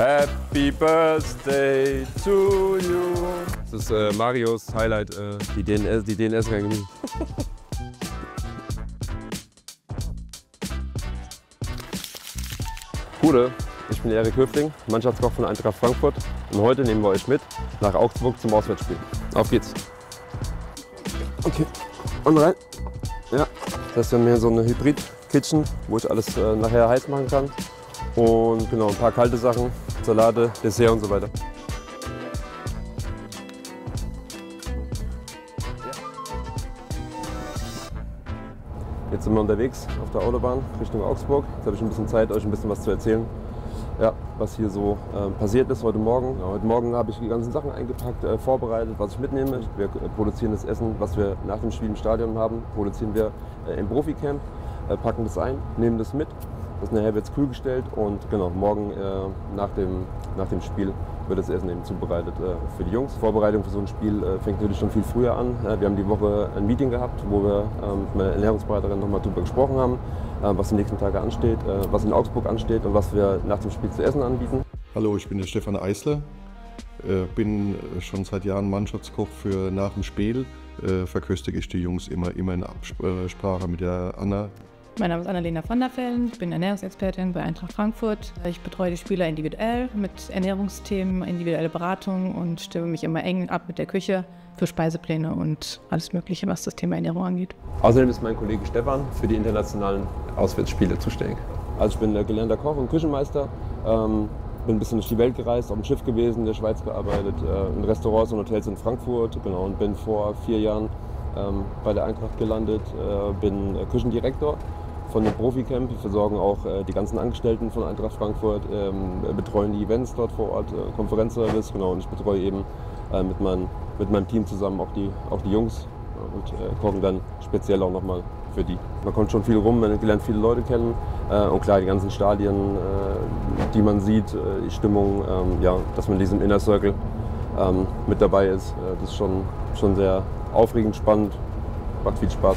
Happy Birthday to you. Das ist Marios Highlight, die DNS-Regeln. Gute, ich bin Erik Höfling, Mannschaftskoch von Eintracht Frankfurt und heute nehmen wir euch mit nach Augsburg zum Auswärtsspiel. Auf geht's! Okay, und rein. Ja, das ist ja mehr so eine Hybrid-Kitchen, wo ich alles nachher heiß machen kann. Und genau, ein paar kalte Sachen, Salate, Dessert und so weiter. Jetzt sind wir unterwegs auf der Autobahn Richtung Augsburg. Jetzt habe ich ein bisschen Zeit, euch ein bisschen was zu erzählen, ja, was hier so passiert ist heute Morgen. Ja, heute Morgen habe ich die ganzen Sachen eingepackt, vorbereitet, was ich mitnehme. Wir produzieren das Essen, was wir nach dem Spiel im Stadion haben, produzieren wir im Profi-Camp, packen das ein, nehmen das mit. Das nachher wird kühl gestellt und genau, morgen nach dem Spiel wird das Essen eben zubereitet für die Jungs. Die Vorbereitung für so ein Spiel fängt natürlich schon viel früher an. Wir haben die Woche ein Meeting gehabt, wo wir mit meiner Ernährungsberaterin nochmal darüber gesprochen haben, was die nächsten Tage ansteht, was in Augsburg ansteht und was wir nach dem Spiel zu essen anbieten. Hallo, ich bin der Stefan Eisler, bin schon seit Jahren Mannschaftskoch für nach dem Spiel. Verköstige ich die Jungs immer in Absprache mit der Anna. Mein Name ist Annalena van der Vellen, ich bin Ernährungsexpertin bei Eintracht Frankfurt. Ich betreue die Spieler individuell mit Ernährungsthemen, individuelle Beratung und stimme mich immer eng ab mit der Küche für Speisepläne und alles Mögliche, was das Thema Ernährung angeht. Außerdem ist mein Kollege Stefan für die internationalen Auswärtsspiele zuständig. Also ich bin gelernter Koch und Küchenmeister, bin ein bisschen durch die Welt gereist, auf dem Schiff gewesen, in der Schweiz gearbeitet, in Restaurants und Hotels in Frankfurt, genau, und bin vor 4 Jahren bei der Eintracht gelandet, bin Küchendirektor von dem Profi-Camp. Wir versorgen auch die ganzen Angestellten von Eintracht Frankfurt, betreuen die Events dort vor Ort, Konferenzservice, genau, und ich betreue eben mit meinem Team zusammen auch die Jungs und kochen dann speziell auch nochmal für die. Man kommt schon viel rum, man lernt viele Leute kennen und klar, die ganzen Stadien, die man sieht, die Stimmung, ja, dass man in diesem Inner Circle mit dabei ist, das ist schon sehr aufregend, spannend, macht viel Spaß.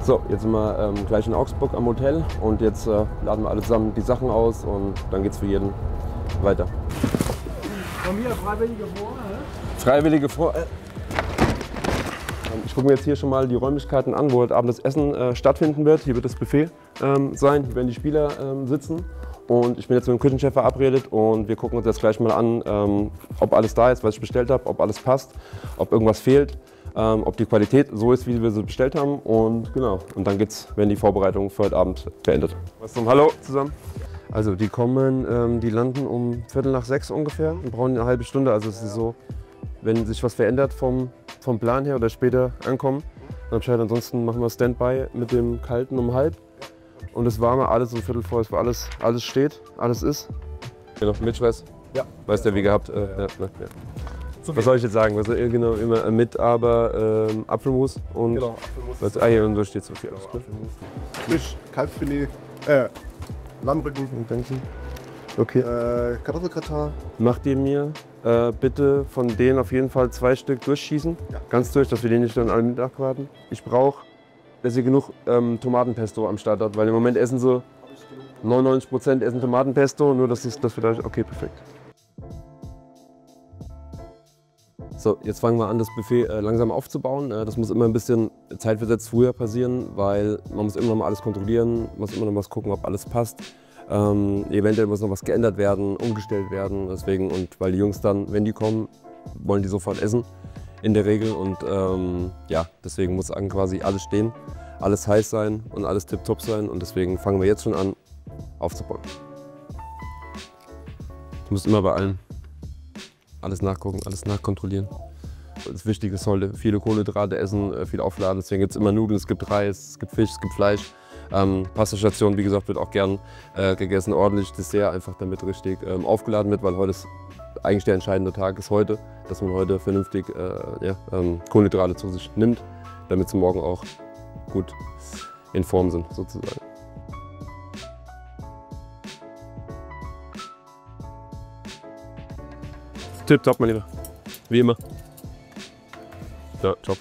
So, jetzt sind wir gleich in Augsburg am Hotel und jetzt laden wir alle zusammen die Sachen aus und dann geht's für jeden weiter. Von mir Freiwillige vor, Freiwillige vor. Ich gucke mir jetzt hier schon mal die Räumlichkeiten an, wo heute Abend das Essen stattfinden wird. Hier wird das Buffet sein, hier werden die Spieler sitzen. Und ich bin jetzt mit dem Küchenchef verabredet und wir gucken uns jetzt gleich mal an, ob alles da ist, was ich bestellt habe, ob alles passt, ob irgendwas fehlt. Ob die Qualität so ist, wie wir sie bestellt haben und genau. Und dann werden die Vorbereitungen für heute Abend beendet. Hallo zusammen. Also die kommen, die landen um 5:45 ungefähr und brauchen eine halbe Stunde. Also es ist so, wenn sich was verändert vom Plan her oder später ankommen, dann Bescheid. Ansonsten machen wir Standby mit dem Kalten um 1:30 und das Warme alles um 5:45 vor, wo alles steht, alles ist. Hier noch Mitschweiß? Ja. Weißt du, wie gehabt? Ja. Was soll ich jetzt sagen? Was, genau, immer mit, aber Apfelmus und. Genau, Apfelmus. Hier und da steht so viel. Genau, Fisch, Kalbsfilet, Lammrücken. Okay. Kartoffelgratin. Macht ihr mir bitte von denen auf jeden Fall 2 Stück durchschießen? Ja. Ganz durch, dass wir den nicht dann alle mit abwarten. Ich brauche, dass ihr genug Tomatenpesto am Start habt, weil im Moment essen so 99% essen Tomatenpesto, nur dass wir da. Okay, perfekt. So, jetzt fangen wir an, das Buffet langsam aufzubauen. Das muss immer ein bisschen zeitversetzt früher passieren, weil man muss immer noch mal alles kontrollieren, muss immer noch mal gucken, ob alles passt. Eventuell muss noch was geändert werden, umgestellt werden. Deswegen, und weil die Jungs dann, wenn die kommen, wollen die sofort essen in der Regel. Und ja, deswegen muss quasi alles stehen, alles heiß sein und alles tipptopp sein. Und deswegen fangen wir jetzt schon an aufzubauen. Du musst immer bei allen alles nachgucken, alles nachkontrollieren. Das Wichtige ist heute viele Kohlenhydrate essen, viel aufladen. Deswegen gibt es immer Nudeln, es gibt Reis, es gibt Fisch, es gibt Fleisch. Pastastation, wie gesagt, wird auch gern gegessen, ordentlich Dessert, einfach damit richtig aufgeladen wird, weil heute ist eigentlich der entscheidende Tag ist heute, dass man heute vernünftig Kohlenhydrate zu sich nimmt, damit sie morgen auch gut in Form sind, sozusagen. Tipptopp, mein Lieber. Wie immer. Ja, top.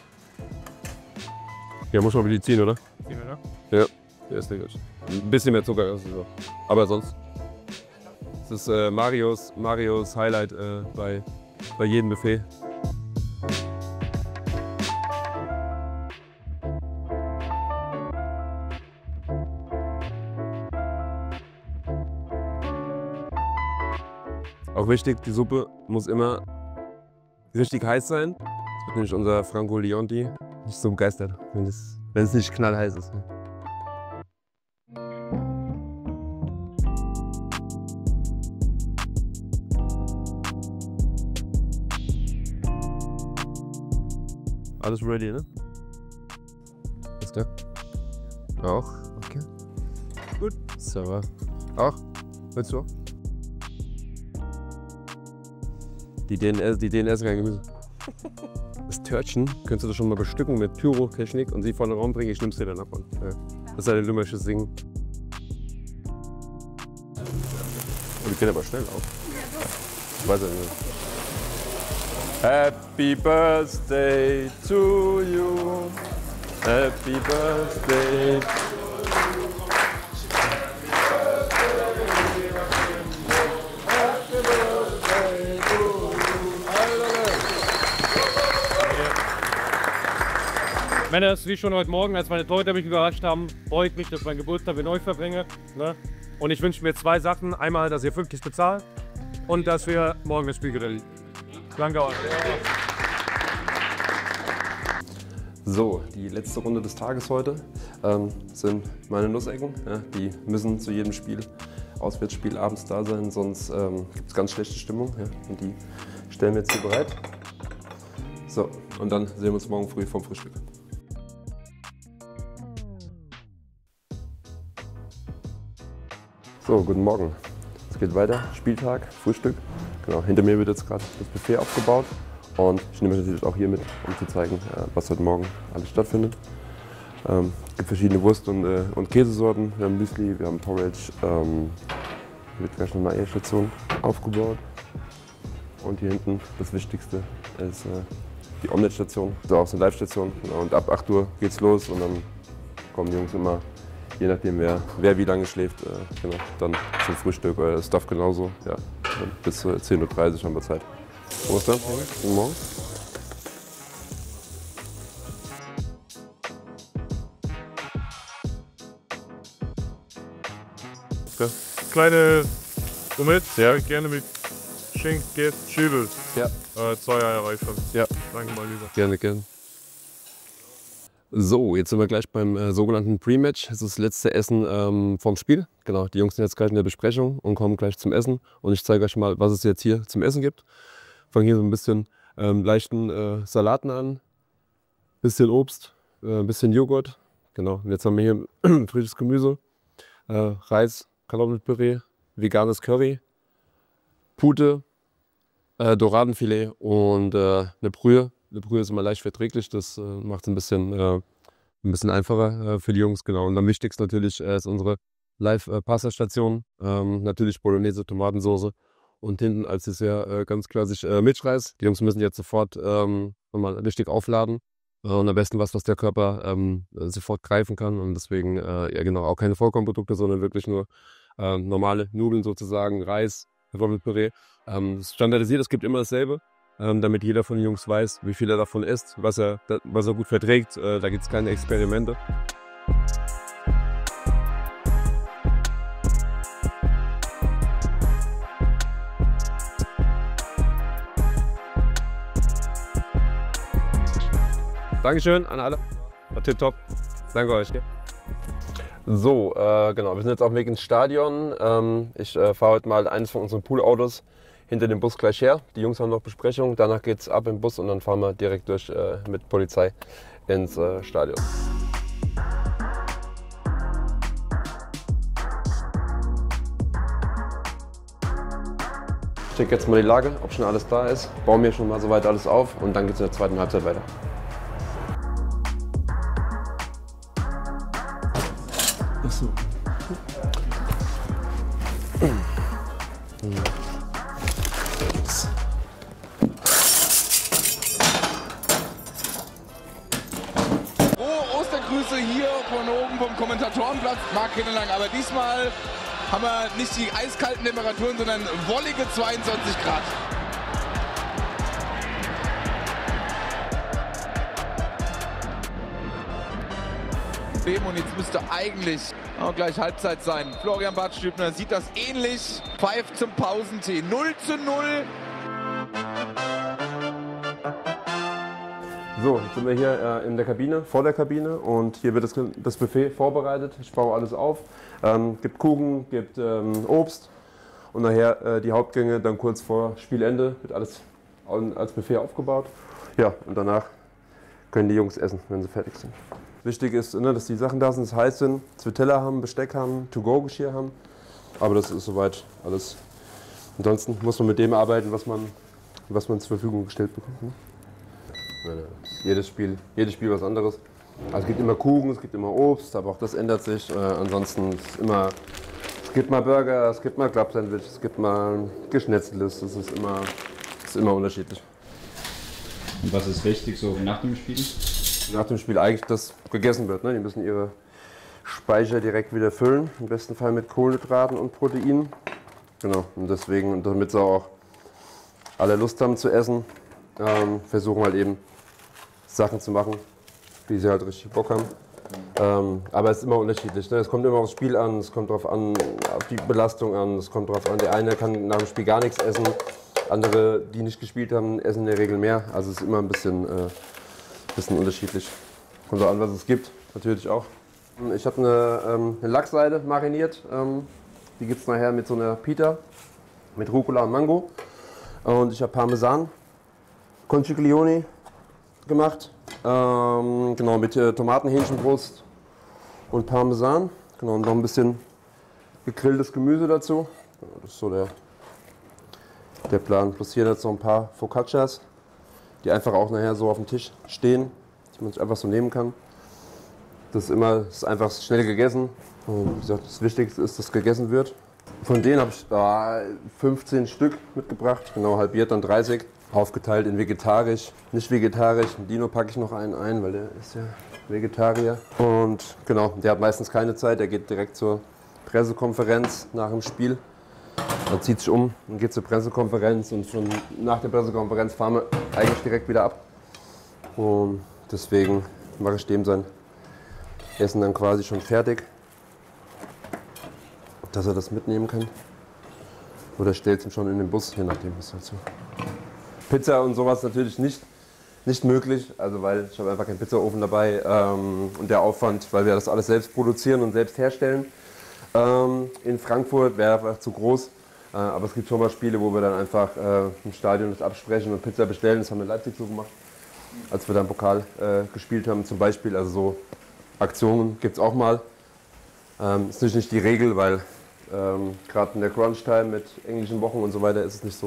Ja, muss man wieder ziehen, oder? Ziehen wir da? Ja. Der ist lecker. Ein bisschen mehr Zucker, also. Aber sonst. Das ist Marios Highlight bei jedem Buffet. Auch wichtig, die Suppe muss immer richtig heiß sein. Das wird nämlich unser Franco Leonti nicht so begeistert, wenn es nicht knallheiß ist. Alles ready, ne? Ist klar? Auch? Okay. Gut. So. Auch? Willst du auch? Die DNS kein Gemüse. Das Törtchen könntest du schon mal bestücken mit Pyrotechnik und sie vor den Raum bringen, ich nimm's dir dann davon. Ja. Das ist ein lümmersches Singen. Und die geht aber schnell auf. Ich weiß ja nicht. Happy birthday to you. Happy birthday. Männer, wie schon heute Morgen, als meine Torhüter mich überrascht haben, freue ich mich, dass ich meinen Geburtstag mit euch verbringe. Ne? Und ich wünsche mir 2 Sachen. Einmal, dass ihr pünktlich bezahlt und dass wir morgen das Spiel gewinnen. Danke euch. So, die letzte Runde des Tages heute sind meine Nussecken. Ja, die müssen zu jedem Spiel, Auswärtsspiel, abends da sein, sonst gibt es ganz schlechte Stimmung. Ja, und die stellen wir jetzt hier bereit. So, und dann sehen wir uns morgen früh vom Frühstück. So, guten Morgen. Es geht weiter, Spieltag, Frühstück. Genau, hinter mir wird jetzt gerade das Buffet aufgebaut und ich nehme euch natürlich auch hier mit, um zu zeigen, was heute Morgen alles stattfindet. Es gibt verschiedene Wurst- und Käsesorten, wir haben Müsli, wir haben Porridge, wird gleich noch eine Eierstation aufgebaut. Und hier hinten das Wichtigste ist die Omelette-Station, das ist auch so eine Live-Station. Genau, und ab 8 Uhr geht's los und dann kommen die Jungs immer, je nachdem wer wie lange schläft, genau, dann zum Frühstück oder das Stuff genauso. Ja, bis 10:30 Uhr haben wir Zeit. Wo ist dann? Guten Morgen. Okay. Kleine Omelette, ja. Gerne mit Schinken, Zwiebel. Ja. 2 Eier reichen. Ja. Danke mal lieber. Gerne, gerne. So, jetzt sind wir gleich beim sogenannten Pre-Match. Das ist das letzte Essen vom Spiel. Genau, die Jungs sind jetzt gleich in der Besprechung und kommen gleich zum Essen. Und ich zeige euch mal, was es jetzt hier zum Essen gibt. Fangen hier so ein bisschen leichten Salaten an, bisschen Obst, bisschen Joghurt. Genau, und jetzt haben wir hier frisches Gemüse, Reis, Kartoffelpüree, veganes Curry, Pute, Doradenfilet und eine Brühe. Eine Brühe ist immer leicht verträglich, das macht es ein bisschen einfacher für die Jungs. Genau. Und am wichtigsten natürlich ist unsere Live-Pasta-Station. Natürlich Bolognese, Tomatensauce und hinten als Dessert ganz klassisch Milchreis. Die Jungs müssen jetzt sofort nochmal richtig aufladen. Und am besten was der Körper sofort greifen kann. Und deswegen ja genau auch keine Vollkornprodukte, sondern wirklich nur normale Nudeln sozusagen, Reis, Kartoffelpüree. Standardisiert, es gibt immer dasselbe. Damit jeder von den Jungs weiß, wie viel er davon isst, was er gut verträgt. Da gibt es keine Experimente. Dankeschön an alle. War tipptopp. Danke euch. So, genau, wir sind jetzt auf dem Weg ins Stadion. Ich fahre heute mal eines von unseren Poolautos hinter dem Bus gleich her. Die Jungs haben noch Besprechung, danach geht es ab im Bus und dann fahren wir direkt durch mit Polizei ins Stadion. Ich checke jetzt mal die Lage, ob schon alles da ist, baue mir schon mal soweit alles auf und dann geht es in der zweiten Halbzeit weiter. Achso. Ostergrüße hier von oben vom Kommentatorenplatz. Mag keine lang, aber diesmal haben wir nicht die eiskalten Temperaturen, sondern wollige 22 Grad. Und jetzt müsste eigentlich auch gleich Halbzeit sein. Florian Badstübner sieht das ähnlich. Pfeift zum Pausentee. 0:0. So, jetzt sind wir hier in der Kabine, vor der Kabine, und hier wird das Buffet vorbereitet. Ich baue alles auf. Gibt Kuchen, gibt Obst und nachher die Hauptgänge dann kurz vor Spielende wird alles als Buffet aufgebaut. Ja, und danach können die Jungs essen, wenn sie fertig sind. Wichtig ist, ne, dass die Sachen da sind, dass heiß sind, dass wir Teller haben, Besteck haben, To-Go-Geschirr haben. Aber das ist soweit alles. Ansonsten muss man mit dem arbeiten, was man zur Verfügung gestellt bekommt. Ne? Jedes Spiel was anderes. Also es gibt immer Kuchen, es gibt immer Obst, aber auch das ändert sich. Ansonsten es gibt mal Burger, es gibt mal Club-Sandwich, es gibt mal Geschnetzeltes. Das ist immer unterschiedlich. Und was ist wichtig so nach dem Spiel? Nach dem Spiel eigentlich, dass gegessen wird. Ne? Die müssen ihre Speicher direkt wieder füllen. Im besten Fall mit Kohlenhydraten und Proteinen. Genau, und deswegen, und damit sie auch alle Lust haben zu essen, versuchen halt eben Sachen zu machen, die sie halt richtig Bock haben. Aber es ist immer unterschiedlich. Ne? Es kommt immer aufs Spiel an, es kommt darauf an, auf die Belastung an, es kommt darauf an, der eine kann nach dem Spiel gar nichts essen, andere, die nicht gespielt haben, essen in der Regel mehr. Also es ist immer ein bisschen unterschiedlich. Kommt auch an, was es gibt, natürlich auch. Ich habe eine Lachsseide mariniert. Die gibt es nachher mit so einer Pita, mit Rucola und Mango. Und ich habe Parmesan, Conchiglioni gemacht. Genau, mit Tomaten, Hähnchenbrust und Parmesan. Genau, und noch ein bisschen gegrilltes Gemüse dazu. Das ist so der Plan. Plus hier jetzt noch ein paar Focaccias, die einfach auch nachher so auf dem Tisch stehen, dass man sich einfach so nehmen kann. Das ist einfach schnell gegessen. Und wie gesagt, das Wichtigste ist, dass gegessen wird. Von denen habe ich 15 Stück mitgebracht, genau halbiert, dann 30. Aufgeteilt in vegetarisch, nicht vegetarisch. Dino packe ich noch einen ein, weil der ist ja Vegetarier. Und genau, der hat meistens keine Zeit, der geht direkt zur Pressekonferenz nach dem Spiel. Er zieht sich um und geht zur Pressekonferenz, und schon nach der Pressekonferenz fahren wir eigentlich direkt wieder ab. Und deswegen mache ich dem sein Essen dann quasi schon fertig, dass er das mitnehmen kann. Oder stellt es ihm schon in den Bus, je nachdem was dazu. Pizza und sowas natürlich nicht möglich, also weil ich habe einfach keinen Pizzaofen dabei, und der Aufwand, weil wir das alles selbst produzieren und selbst herstellen. In Frankfurt wäre einfach zu groß, aber es gibt schon mal Spiele, wo wir dann einfach im Stadion das absprechen und Pizza bestellen. Das haben wir in Leipzig so gemacht, als wir dann Pokal gespielt haben zum Beispiel. Also so Aktionen gibt es auch mal. Ist natürlich nicht die Regel, weil gerade in der Crunch-Time mit englischen Wochen und so weiter ist es nicht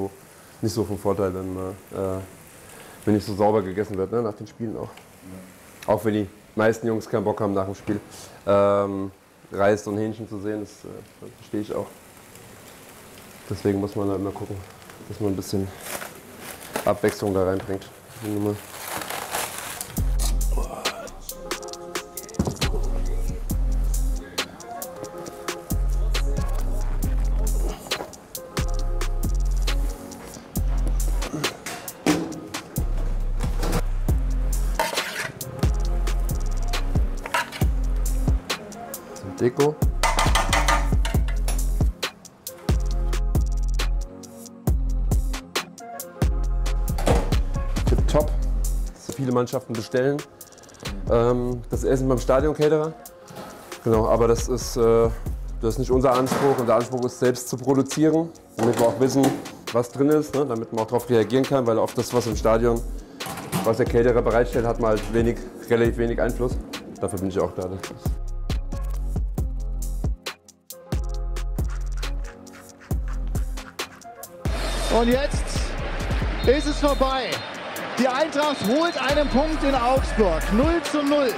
so von Vorteil, wenn nicht so sauber gegessen wird, ne, nach den Spielen auch. Ja. Auch wenn die meisten Jungs keinen Bock haben nach dem Spiel. Reis und Hähnchen zu sehen, das verstehe ich auch. Deswegen muss man da immer gucken, dass man ein bisschen Abwechslung da reinbringt. Deko. Tipptopp. So viele Mannschaften bestellen das Essen beim Stadion-Caterer. Genau, aber das ist nicht unser Anspruch. Unser Anspruch ist, selbst zu produzieren, damit wir auch wissen, was drin ist, ne? Damit man auch darauf reagieren kann, weil auf das, was im Stadion, was der Caterer bereitstellt, hat man halt relativ wenig Einfluss. Dafür bin ich auch da. Und jetzt ist es vorbei. Die Eintracht holt einen Punkt in Augsburg. 0:0.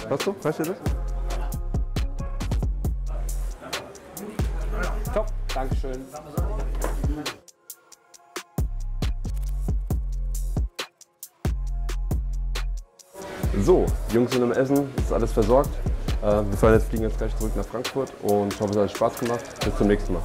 Hast du? Weißt du das? Top, Dankeschön. So, die Jungs sind am Essen, ist alles versorgt. Wir fliegen jetzt gleich zurück nach Frankfurt und ich hoffe, es hat Spaß gemacht. Bis zum nächsten Mal.